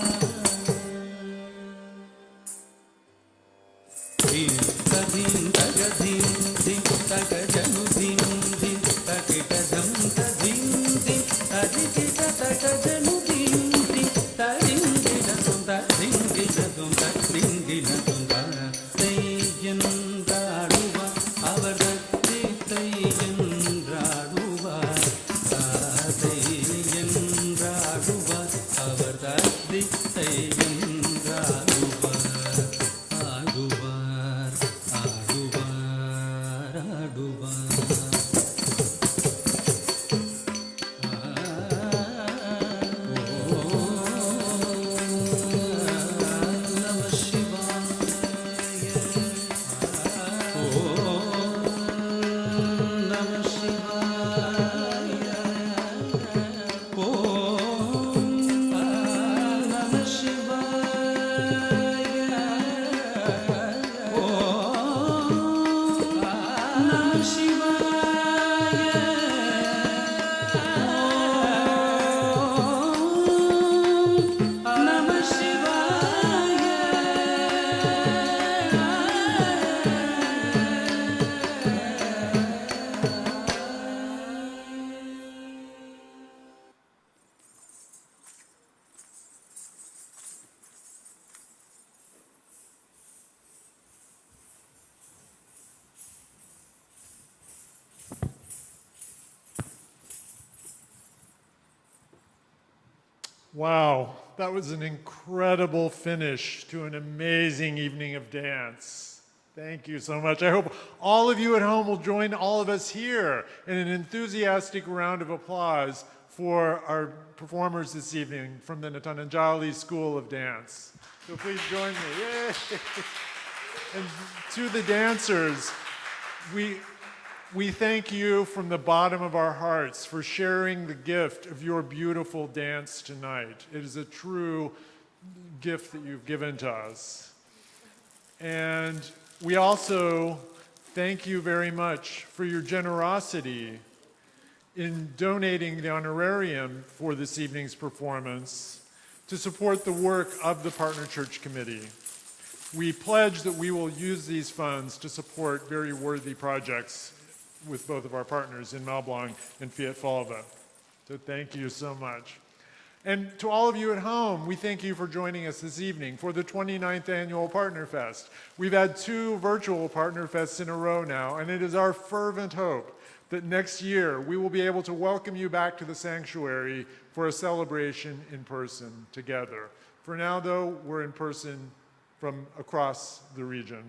ధీం తదీం తగదీం ధీం తగజను ధీం ధీం తకిట ధం తదీం ధీం తదికిట తగజను ధీం ధీం తరింగిన దుందరింగిన దుందరింగిన தையன்றாடுவா அவர் தத்தி தையன்றாடுவா தையன்றாடுவா அவர் தத்தி தையன்றாடுவா ஆடுவார் ஆடுவார் ஆடுவார் நம சிவாய நம சிவாய ஓம் நம சிவாய ஓம் நம சிவாய நம Wow, that was an incredible finish to an amazing evening of dance. Thank you so much. I hope all of you at home will join all of us here in an enthusiastic round of applause for our performers this evening from the Natananjali School of Dance. So please join me. Yay! And to the dancers, we thank you from the bottom of our hearts for sharing the gift of your beautiful dance tonight. It is a true gift that you've given to us. And we also thank you very much for your generosity in donating the honorarium for this evening's performance to support the work of the Partner Church Committee. We pledge that we will use these funds to support very worthy projects with both of our partners in Mont Blanc and Fiat Falva. So thank you so much. And to all of you at home, we thank you for joining us this evening for the 29th Annual Partnerfest. We've had 2 virtual Partnerfests in a row now, and it is our fervent hope that next year we will be able to welcome you back to the sanctuary for a celebration in person together. For now, though, we're in person from across the region.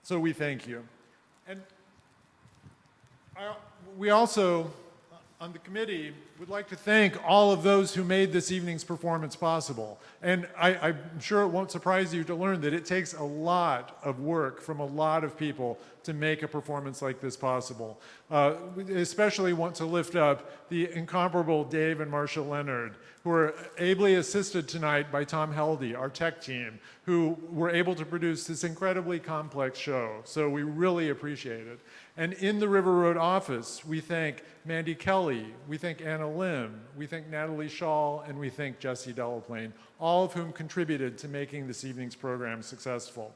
So we thank you. And we also, on the committee, would like to thank all of those who made this evening's performance possible. And I'm sure it won't surprise you to learn that it takes a lot of work from a lot of people to make a performance like this possible. We especially want to lift up the incomparable Dave and Marcia Leonard, who are ably assisted tonight by Tom Heldy, our tech team, who were able to produce this incredibly complex show. So we really appreciate it. And in the River Road office, we thank Mandy Kelly, we thank Anna Lim, we thank Natalie Shaw, and we thank Jesse Delaplane, all of whom contributed to making this evening's program successful.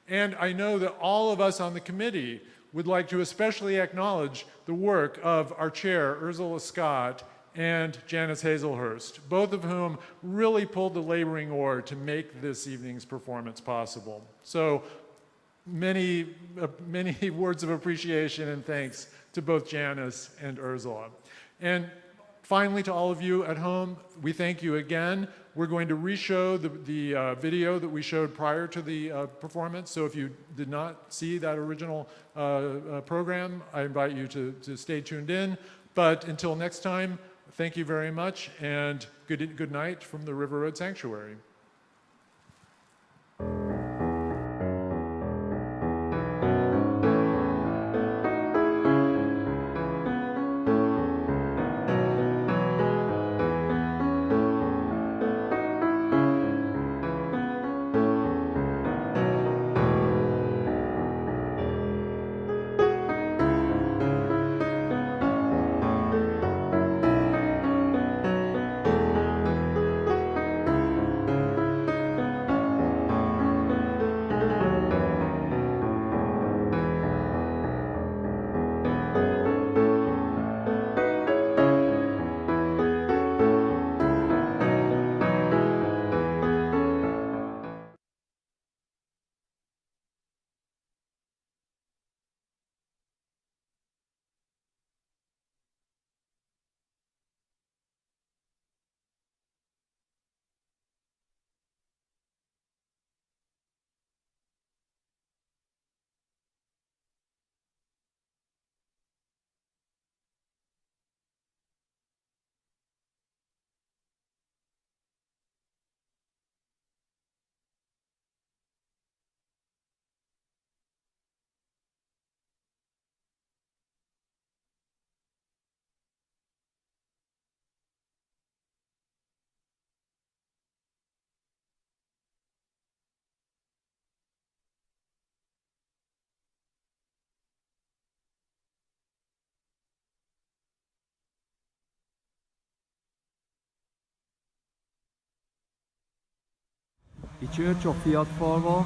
And I know that all of us on the committee would like to especially acknowledge the work of our chair, Ursula Scott, and Janice Hazelhurst, both of whom really pulled the laboring oar to make this evening's performance possible. So many words of appreciation and thanks to both Janice and Ursula. And finally, to all of you at home, we thank you again. We're going to re-show the video that we showed prior to the performance. So if you did not see that original program, I invite you to stay tuned in. But until next time, thank you very much, and good night from the River Road Sanctuary. The Church of Fiatfalva.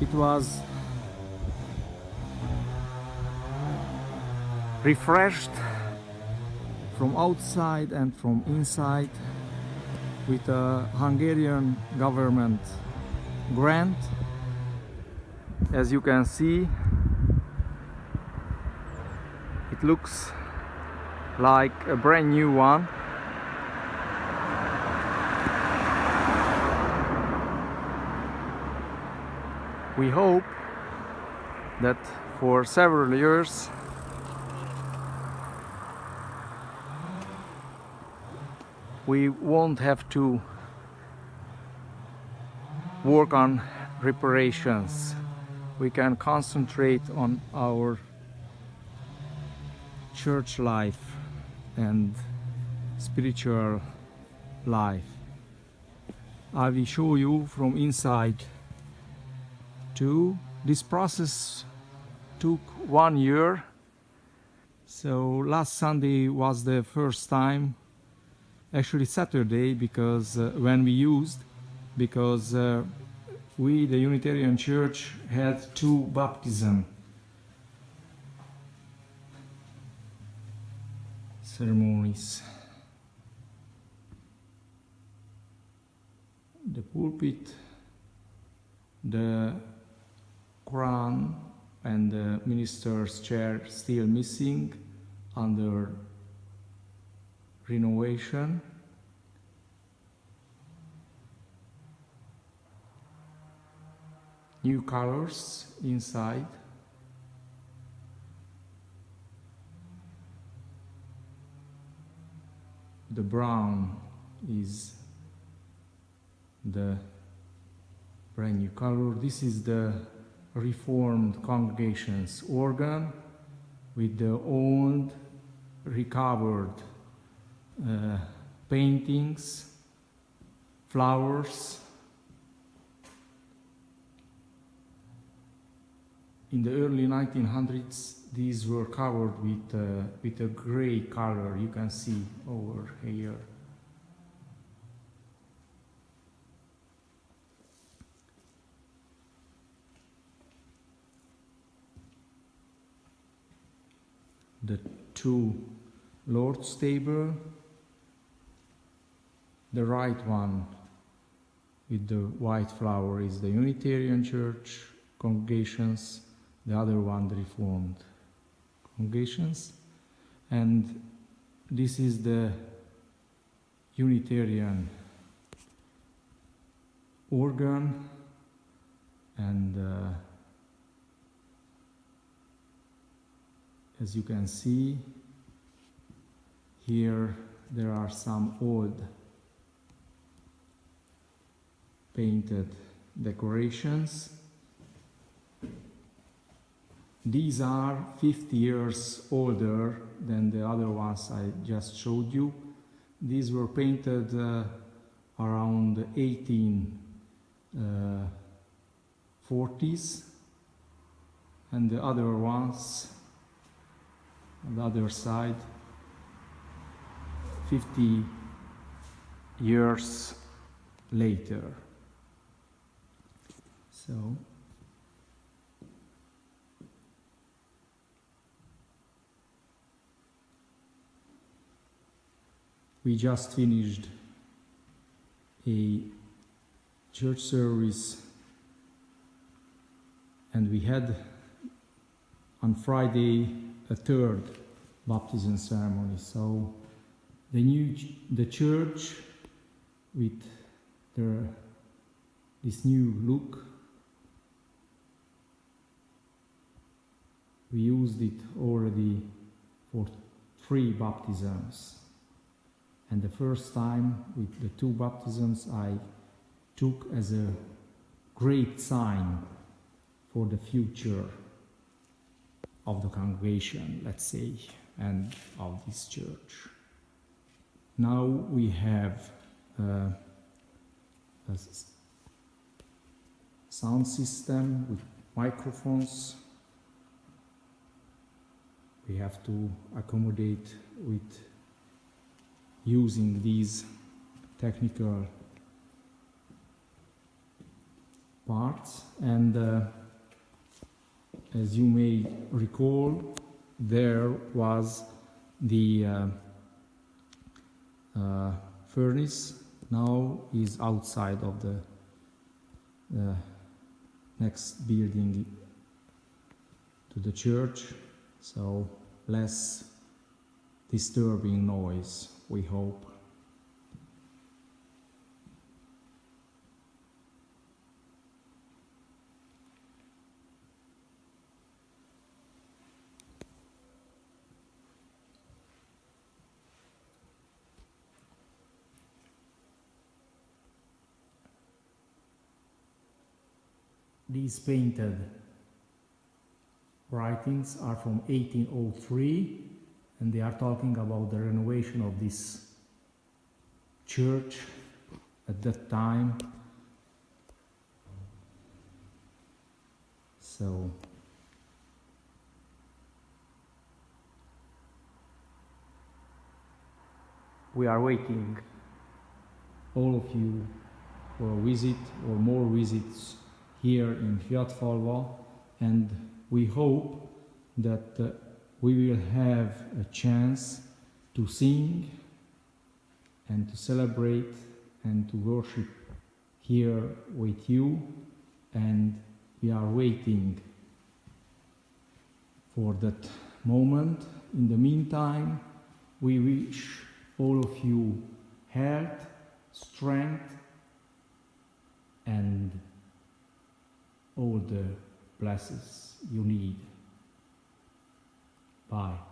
It was refreshed from outside and from inside with a Hungarian government grant. As you can see, it looks like a brand new one. We hope that for several years we won't have to work on reparations. We can concentrate on our church life and spiritual life. I will show you from inside too. This process took 1 year. So last Sunday was the first time, actually Saturday, because when we used, because we, the Unitarian Church, had 2 baptism ceremonies. The pulpit, the crown and the minister's chair still missing under renovation. New colors inside. The brown is the brand new color. This is the Reformed congregation's organ with the old recovered paintings, flowers. In the early 1900s, these were covered with a gray color. You can see over here. The 2 Lord's table, the right one with the white flower is the Unitarian Church congregations, the other one the Reformed congregations, and this is the Unitarian organ, and as you can see here, there are some old painted decorations. These are 50 years older than the other ones I just showed you. These were painted around 1840s, and the other ones on the other side 50 years later. So we just finished a church service, and we had on Friday a 3rd baptism ceremony. So the church with this new look, we used it already for 3 baptisms. And the first time with the 2 baptisms I took as a great sign for the future of the congregation, let's say, and of this church. Now we have a sound system with microphones. We have to accommodate with using these technical parts. And as you may recall, there was the furnace. Now is outside of the next building to the church, so less disturbing noise, we hope. These painted writings are from 1803, and they are talking about the renovation of this church at that time. So we are waiting all of you for a visit or more visits here in Fiatfalva, and we hope that we will have a chance to sing and to celebrate and to worship here with you, and we are waiting for that moment. In the meantime, we wish all of you health, strength, and all the blessings you need. Bye.